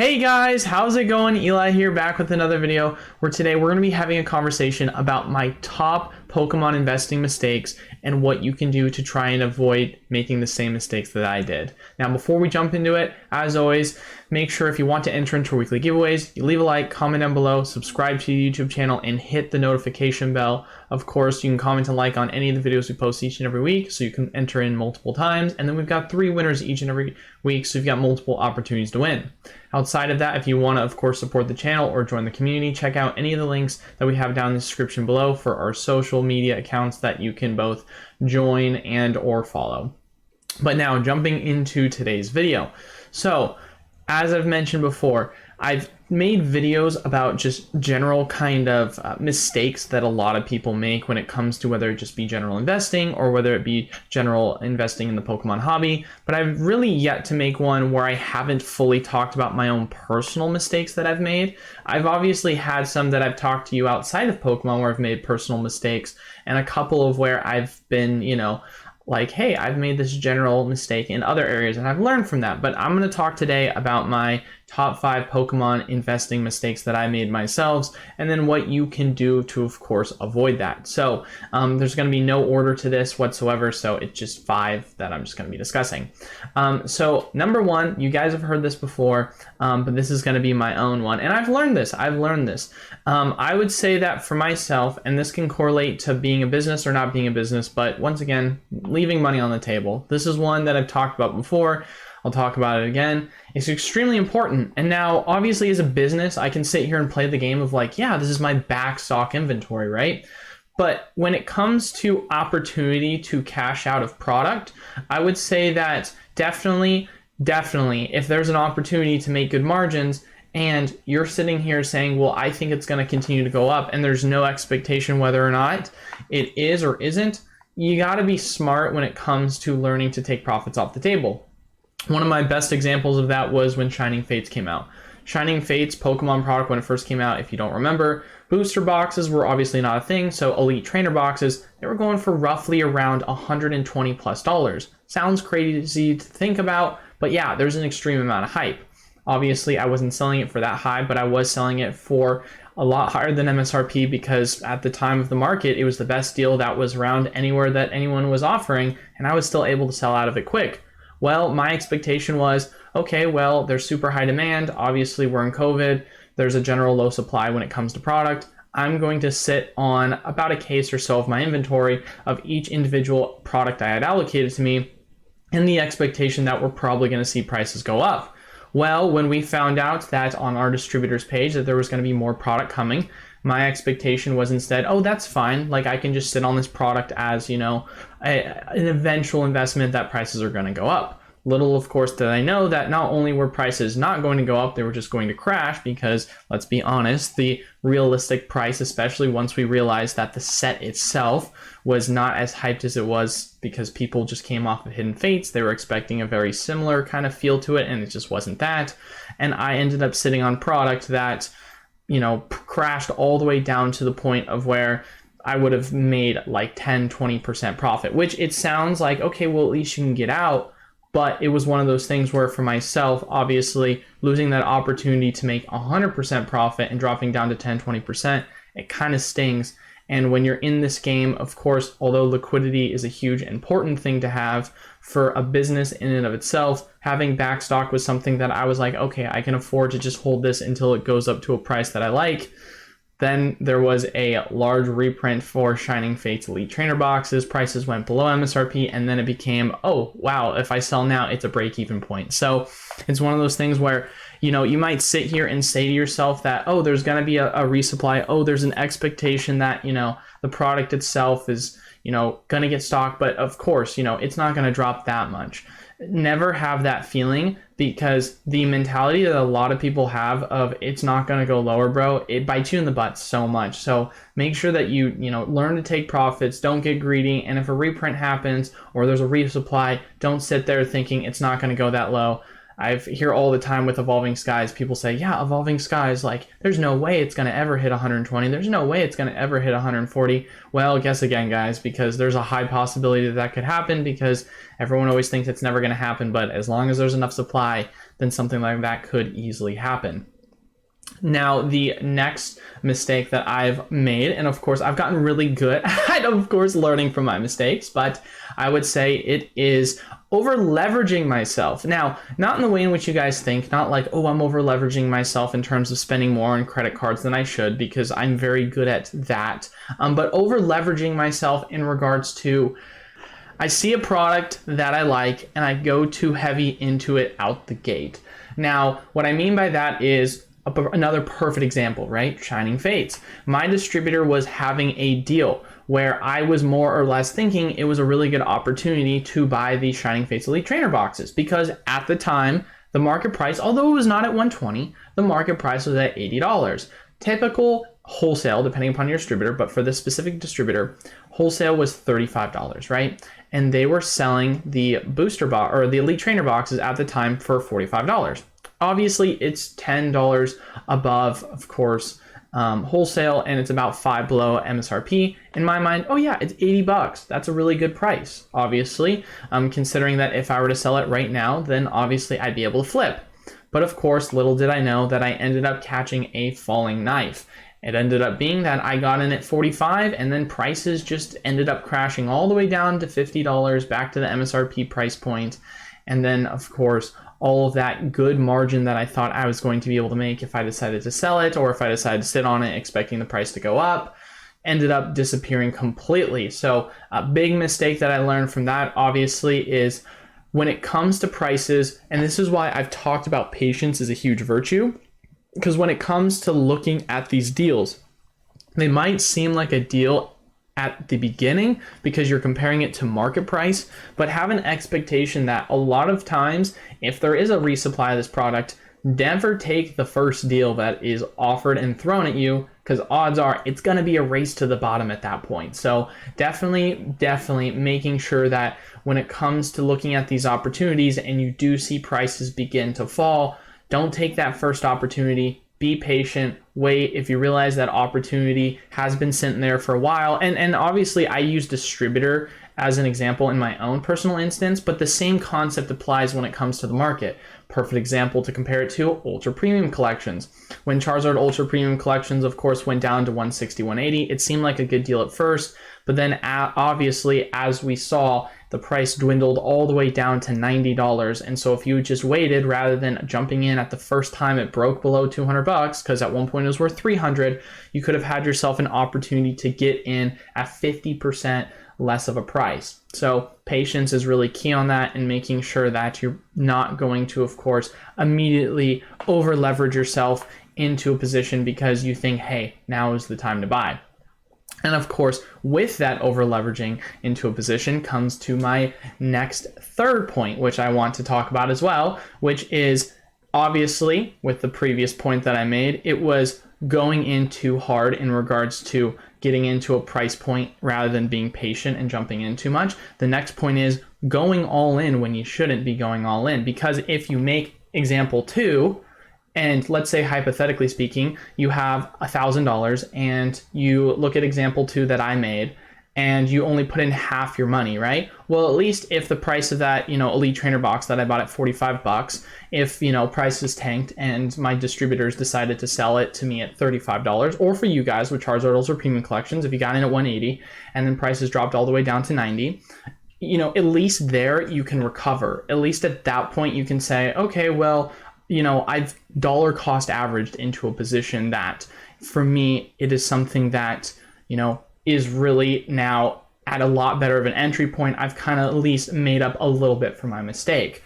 Hey guys, how's it going? Eli here, back with another video where today we're going to be having a conversation about my top Pokemon investing mistakes and what you can do to try and avoid making the same mistakes that I did. Now, before we jump into it, as always, make sure if you want to enter into our weekly giveaways, you leave a like, comment down below, subscribe to the YouTube channel, and hit the notification bell. Of course, you can comment and like on any of the videos we post each and every week, so you can enter in multiple times. And then we've got 3 winners each and every week, so you've got multiple opportunities to win. Outside of that, if you want to, of course, support the channel or join the community, check out any of the links that we have down in the description below for our social media accounts that you can both join and or follow. But now, jumping into today's video. So, as I've mentioned before, I've made videos about just general kind of mistakes that a lot of people make when it comes to whether it just be general investing or whether it be general investing in the Pokemon hobby. But I've really yet to make one where I haven't fully talked about my own personal mistakes that I've made. I've obviously had some that I've talked to you outside of Pokemon where I've made personal mistakes, and a couple of where I've been, like, hey, I've made this general mistake in other areas and I've learned from that. But I'm going to talk today about my top 5 Pokemon investing mistakes that I made myself, and then what you can do to, of course, avoid that. So there's going to be no order to this whatsoever, so it's just 5 that I'm just going to be discussing. So number 1, you guys have heard this before, but this is going to be my own one, and I've learned this. I would say that for myself, and this can correlate to being a business or not being a business, but once again, leaving money on the table. This is one that I've talked about before. I'll talk about it again. It's extremely important. And now, obviously, as a business, I can sit here and play the game of like, yeah, this is my back stock inventory, right? But when it comes to opportunity to cash out of product, I would say that definitely, if there's an opportunity to make good margins and you're sitting here saying, well, I think it's going to continue to go up and there's no expectation whether or not it is or isn't, you got to be smart when it comes to learning to take profits off the table. One of my best examples of that was when Shining Fates came out. Shining Fates Pokemon product, when it first came out, if you don't remember, booster boxes were obviously not a thing, so elite trainer boxes, they were going for roughly around $120+. Sounds crazy to think about, but yeah, there's an extreme amount of hype. Obviously, I wasn't selling it for that high, but I was selling it for a lot higher than MSRP because at the time of the market, it was the best deal that was around anywhere that anyone was offering, and I was still able to sell out of it quick. Well, my expectation was, okay, well, there's super high demand. Obviously, we're in COVID. There's a general low supply when it comes to product. I'm going to sit on about a case or so of my inventory of each individual product I had allocated to me in the expectation that we're probably going to see prices go up. Well, when we found out that on our distributor's page that there was going to be more product coming, my expectation was instead, oh, that's fine. Like, I can just sit on this product as, an eventual investment that prices are going to go up. Little, of course, did I know that not only were prices not going to go up, they were just going to crash because, let's be honest, the realistic price, especially once we realized that the set itself was not as hyped as it was because people just came off of Hidden Fates. They were expecting a very similar kind of feel to it, and it just wasn't that. And I ended up sitting on product that crashed all the way down to the point of where I would have made like 10-20% profit, which it sounds like, okay, well, at least you can get out. But it was one of those things where for myself, obviously losing that opportunity to make 100% profit and dropping down to 10-20%, it kind of stings. And when you're in this game, of course, although liquidity is a huge important thing to have for a business in and of itself, having backstock was something that I was like, okay, I can afford to just hold this until it goes up to a price that I like. Then there was a large reprint for Shining Fates Elite Trainer boxes. Prices went below MSRP, and then it became, oh, wow, if I sell now, it's a break-even point. So it's one of those things where, you might sit here and say to yourself that, oh, there's going to be a resupply. Oh, there's an expectation that, the product itself is, going to get stocked. But of course, it's not going to drop that much. Never have that feeling, because the mentality that a lot of people have of it's not going to go lower, bro, it bites you in the butt so much. So make sure that you learn to take profits, don't get greedy, and if a reprint happens or there's a resupply, don't sit there thinking it's not going to go that low. I hear all the time with Evolving Skies, people say, yeah, Evolving Skies, like, there's no way it's going to ever hit 120. There's no way it's going to ever hit 140. Well, guess again, guys, because there's a high possibility that could happen, because everyone always thinks it's never going to happen. But as long as there's enough supply, then something like that could easily happen. Now, the next mistake that I've made, and of course, I've gotten really good at, of course, learning from my mistakes, but I would say it is over leveraging myself. Now, not in the way in which you guys think, not like, oh, I'm over leveraging myself in terms of spending more on credit cards than I should, because I'm very good at that, but over leveraging myself in regards to, I see a product that I like and I go too heavy into it out the gate. Now, what I mean by that is, another perfect example, right? Shining Fates. My distributor was having a deal where I was more or less thinking it was a really good opportunity to buy the Shining Fates Elite Trainer boxes, because at the time, the market price, although it was not at $120, the market price was at $80. Typical wholesale, depending upon your distributor, but for this specific distributor, wholesale was $35, right? And they were selling the booster box or the Elite Trainer boxes at the time for $45. Obviously, it's $10 above, of course, wholesale, and it's about $5 below MSRP. In my mind, oh yeah, it's $80. That's a really good price, obviously. Considering that if I were to sell it right now, then obviously I'd be able to flip. But of course, little did I know that I ended up catching a falling knife. It ended up being that I got in at 45, and then prices just ended up crashing all the way down to $50, back to the MSRP price point. And then, of course, all of that good margin that I thought I was going to be able to make if I decided to sell it, or if I decided to sit on it expecting the price to go up, ended up disappearing completely. So a big mistake that I learned from that, obviously, is when it comes to prices, and this is why I've talked about patience is a huge virtue, because when it comes to looking at these deals, they might seem like a deal at the beginning because you're comparing it to market price, but have an expectation that a lot of times, if there is a resupply of this product, never take the first deal that is offered and thrown at you, because odds are it's going to be a race to the bottom at that point. So definitely making sure that when it comes to looking at these opportunities and you do see prices begin to fall, don't take that first opportunity. Be patient, wait. If you realize that opportunity has been sitting there for a while, and obviously I use distributor as an example in my own personal instance, but the same concept applies when it comes to the market. Perfect example to compare it to, ultra premium collections. When Charizard ultra premium collections, of course, went down to 160, 180, it seemed like a good deal at first, but then obviously, as we saw, the price dwindled all the way down to $90. And so if you just waited rather than jumping in at the first time it broke below $200, because at one point it was worth $300, you could have had yourself an opportunity to get in at 50% less of a price. So patience is really key on that, and making sure that you're not going to, of course, immediately over leverage yourself into a position because you think, hey, now is the time to buy. And of course, with that over leveraging into a position comes to my next third point, which I want to talk about as well, which is obviously with the previous point that I made, it was going in too hard in regards to getting into a price point rather than being patient and jumping in too much. The next point is going all in when you shouldn't be going all in, because if you make example 2, and let's say, hypothetically speaking, you have $1,000 and you look at example 2 that I made and you only put in half your money, right? Well, at least if the price of that, Elite Trainer box that I bought at $45, if, prices tanked and my distributors decided to sell it to me at $35, or for you guys with Charizard Ultra Premium Collections, if you got in at 180 and then prices dropped all the way down to 90, at least there you can recover. At least at that point you can say, okay, well, I've dollar cost averaged into a position that for me, it is something that, is really now at a lot better of an entry point. I've kind of at least made up a little bit for my mistake.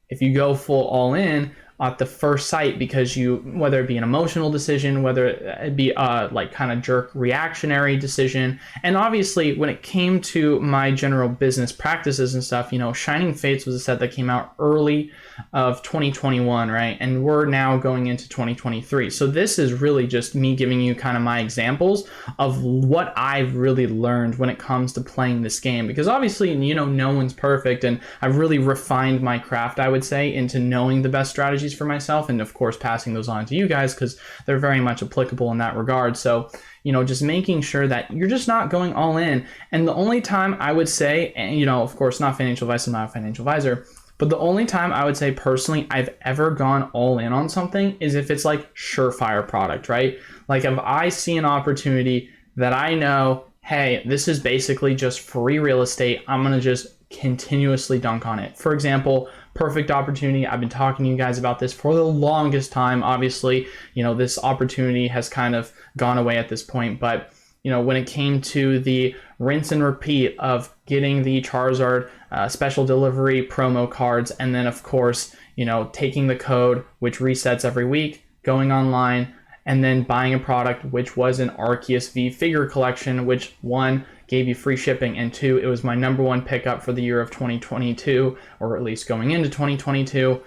If you go full all in at the first sight, because whether it be an emotional decision, whether it be a kind of jerk reactionary decision, and obviously when it came to my general business practices and stuff, Shining Fates was a set that came out early of 2021, right? And we're now going into 2023. So this is really just me giving you kind of my examples of what I've really learned when it comes to playing this game, because obviously, no one's perfect, and I've really refined my craft, I would say, into knowing the best strategies for myself, and of course passing those on to you guys because they're very much applicable in that regard. So just making sure that you're just not going all in. And the only time I would say, and of course not financial advice, I'm not a financial advisor, But the only time I would say personally I've ever gone all in on something is if it's like surefire product, right? Like if I see an opportunity that I know, hey, this is basically just free real estate, I'm going to just continuously dunk on it. For example, perfect opportunity. I've been talking to you guys about this for the longest time. Obviously, this opportunity has kind of gone away at this point, but when it came to the rinse and repeat of getting the Charizard special delivery promo cards, and then of course, taking the code, which resets every week, going online, and then buying a product, which was an Arceus V figure collection, which one, gave you free shipping, and two, it was my number one pickup for the year of 2022, or at least going into 2022.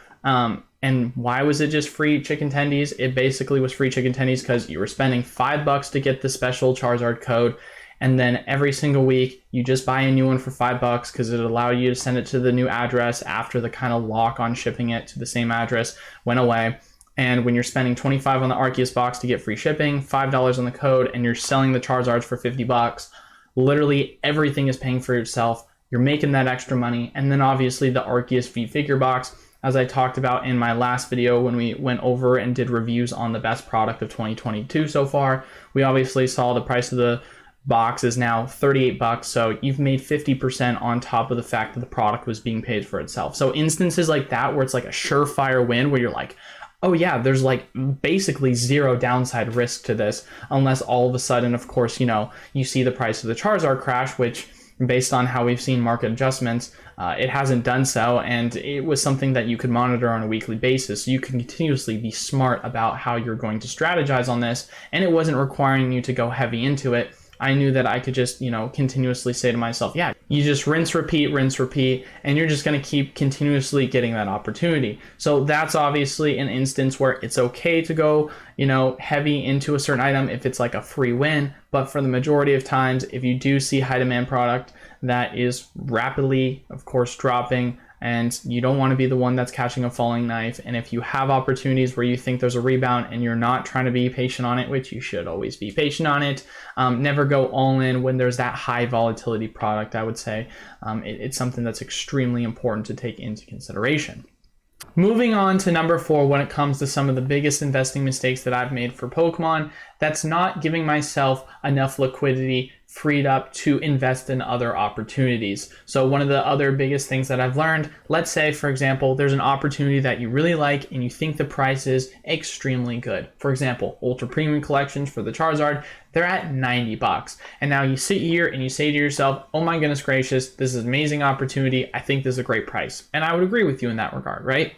And why was it just free chicken tendies? It basically was free chicken tendies because you were spending $5 to get the special Charizard code, and then every single week you just buy a new one for $5 because it allowed you to send it to the new address after the kind of lock on shipping it to the same address went away. And when you're spending $25 on the Arceus box to get free shipping, $5 on the code, and you're selling the Charizards for $50, literally everything is paying for itself. You're making that extra money. And then obviously the Arceus V figure box, as I talked about in my last video when we went over and did reviews on the best product of 2022 so far, we obviously saw the price of the box is now $38, so you've made 50% on top of the fact that the product was being paid for itself. So instances like that where it's like a surefire win, where you're like, oh yeah, there's like basically zero downside risk to this, unless all of a sudden, of course, you see the price of the Charizard crash, which based on how we've seen market adjustments, it hasn't done so, and it was something that you could monitor on a weekly basis. So you can continuously be smart about how you're going to strategize on this, and it wasn't requiring you to go heavy into it. I knew that I could just, continuously say to myself, yeah, you just rinse, repeat, and you're just going to keep continuously getting that opportunity. So that's obviously an instance where it's okay to go, heavy into a certain item if it's like a free win. But for the majority of times, if you do see high demand product that is rapidly, of course, dropping, and you don't want to be the one that's catching a falling knife. And if you have opportunities where you think there's a rebound and you're not trying to be patient on it, which you should always be patient on it, never go all in when there's that high volatility product. I would say it's something that's extremely important to take into consideration. Moving on to number 4, when it comes to some of the biggest investing mistakes that I've made for Pokemon, that's not giving myself enough liquidity freed up to invest in other opportunities. So one of the other biggest things that I've learned, let's say, for example, there's an opportunity that you really like and you think the price is extremely good. For example, ultra premium collections for the Charizard, they're at $90. And now you sit here and you say to yourself, oh my goodness gracious, this is an amazing opportunity. I think this is a great price. And I would agree with you in that regard, right?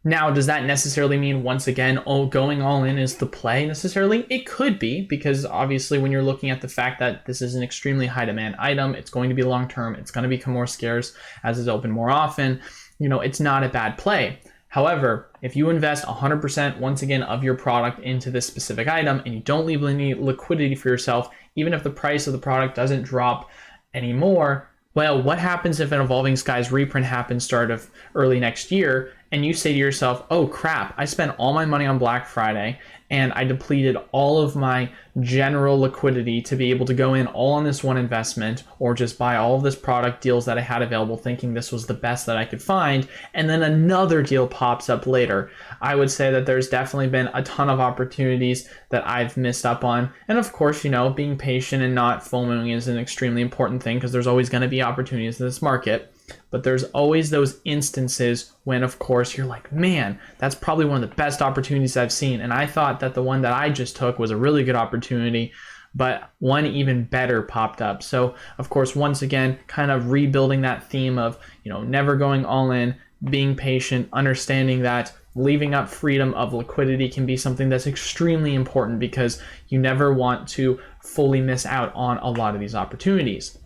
Now, does that necessarily mean, once again, going all in is the play necessarily? It could be, because obviously when you're looking at the fact that this is an extremely high demand item, it's going to be long term, it's going to become more scarce as it's open more often, it's not a bad play. However, if you invest 100% once again of your product into this specific item and you don't leave any liquidity for yourself, even if the price of the product doesn't drop anymore, well, what happens if an Evolving Skies reprint happens start of early next year, and you say to yourself, oh crap, I spent all my money on Black Friday and I depleted all of my general liquidity to be able to go in all on this one investment, or just buy all of this product deals that I had available thinking this was the best that I could find, and then another deal pops up later. I would say that there's definitely been a ton of opportunities that I've missed up on. And of course, being patient and not FOMOing is an extremely important thing, because there's always going to be opportunities in this market. But there's always those instances when, of course, you're like, man, that's probably one of the best opportunities I've seen. And I thought that the one that I just took was a really good opportunity, but one even better popped up. So, of course, once again, kind of rebuilding that theme of, never going all in, being patient, understanding that leaving up freedom of liquidity can be something that's extremely important, because you never want to fully miss out on a lot of these opportunities.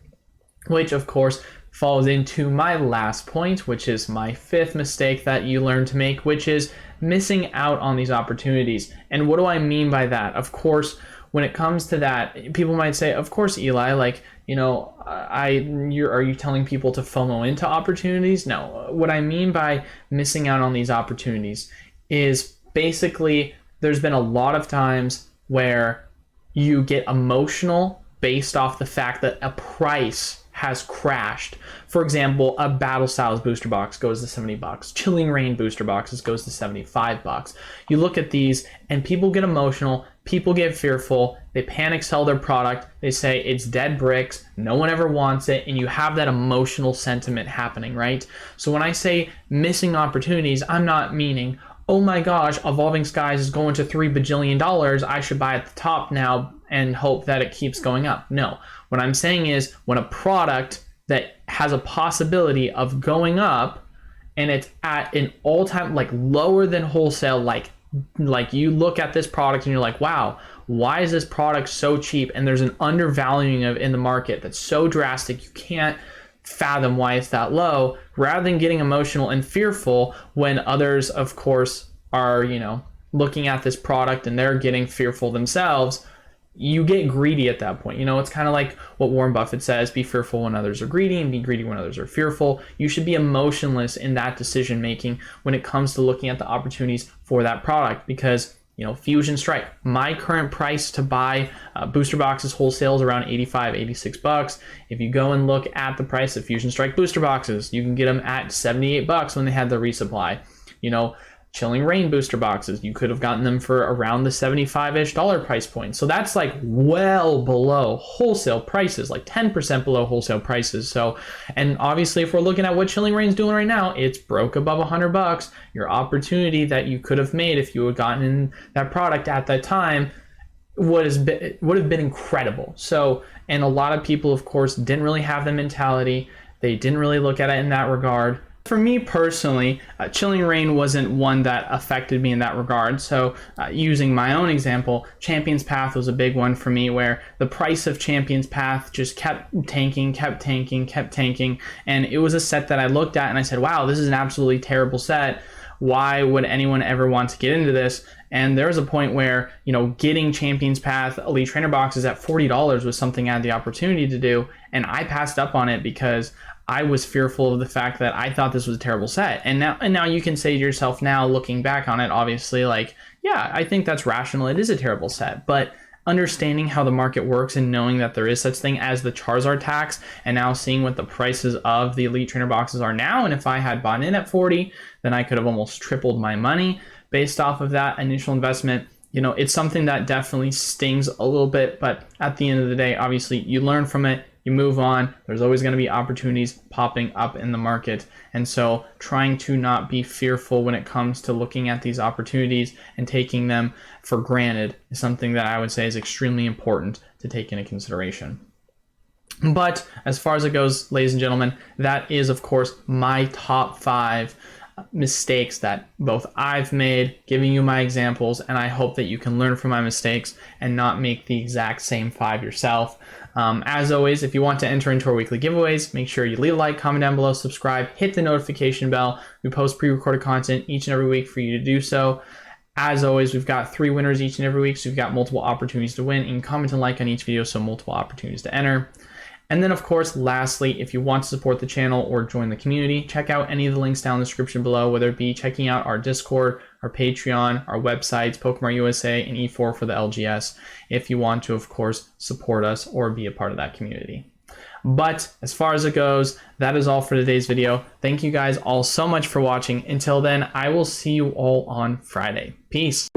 Which, of course, falls into my last point, which is my 5th mistake that you learn to make, which is missing out on these opportunities. And what do I mean by that? Of course, when it comes to that, people might say, of course, Eli, are you telling people to FOMO into opportunities? No. What I mean by missing out on these opportunities is basically there's been a lot of times where you get emotional based off the fact that a price has crashed. For example, a Battle Styles booster box goes to $70. Chilling Reign booster boxes goes to $75. You look at these and people get emotional, people get fearful, they panic sell their product, they say it's dead bricks, no one ever wants it, and you have that emotional sentiment happening, right? So when I say missing opportunities, I'm not meaning, oh my gosh, Evolving Skies is going to $3 bajillion, I should buy at the top now and hope that it keeps going up. No, what I'm saying is when a product that has a possibility of going up and it's at an all-time, like lower than wholesale, like you look at this product and you're like, wow, why is this product so cheap? And there's an undervaluing of in the market that's so drastic you can't fathom why it's that low, rather than getting emotional and fearful when others, of course, are, you know, looking at this product and they're getting fearful themselves. You get greedy at that point. You know, it's kind of like what Warren Buffett says, be fearful when others are greedy and be greedy when others are fearful. You should be emotionless in that decision making when it comes to looking at the opportunities for that product, because, you know, Fusion Strike, my current price to buy booster boxes wholesale is around $85-86. If you go and look at the price of Fusion Strike booster boxes, you can get them at $78 when they had the resupply. You know, Chilling Reign booster boxes, you could have gotten them for around the $75-ish price point. So that's like well below wholesale prices, like 10% below wholesale prices. So, and obviously if we're looking at what Chilling Reign's doing right now, it's broke above $100. Your opportunity that you could have made if you had gotten in that product at that time would have been incredible. So, and a lot of people, of course, didn't really have the mentality. They didn't really look at it in that regard. For me personally, Chilling Reign wasn't one that affected me in that regard. So using my own example, Champion's Path was a big one for me, where the price of Champion's Path just kept tanking. And it was a set that I looked at and I said, wow, this is an absolutely terrible set. Why would anyone ever want to get into this? And there was a point where, you know, getting Champion's Path Elite Trainer boxes at $40 was something I had the opportunity to do. And I passed up on it because I was fearful of the fact that I thought this was a terrible set. And now you can say to yourself, now looking back on it, obviously, like, yeah, I think that's rational. It is a terrible set. But understanding how the market works and knowing that there is such thing as the Charizard tax, and now seeing what the prices of the Elite Trainer boxes are now, and if I had bought in at 40, then I could have almost tripled my money based off of that initial investment. You know, it's something that definitely stings a little bit, but at the end of the day, obviously, you learn from it. You move on. There's always going to be opportunities popping up in the market. And so trying to not be fearful when it comes to looking at these opportunities and taking them for granted is something that I would say is extremely important to take into consideration. But as far as it goes, ladies and gentlemen, that is, of course, my top 5 mistakes that both I've made, giving you my examples, and I hope that you can learn from my mistakes and not make the exact same 5 yourself. As always, if you want to enter into our weekly giveaways, make sure you leave a like, comment down below, subscribe, hit the notification bell. We post pre-recorded content each and every week for you to do so. As always, we've got 3 winners each and every week, so you've got multiple opportunities to win. You can comment and like on each video, so multiple opportunities to enter. And then, of course, lastly, if you want to support the channel or join the community, check out any of the links down in the description below, whether it be checking out our Discord, our Patreon, our websites, PokemartUSA, and E4 for the LGS, if you want to, of course, support us or be a part of that community. But as far as it goes, that is all for today's video. Thank you guys all so much for watching. Until then, I will see you all on Friday. Peace.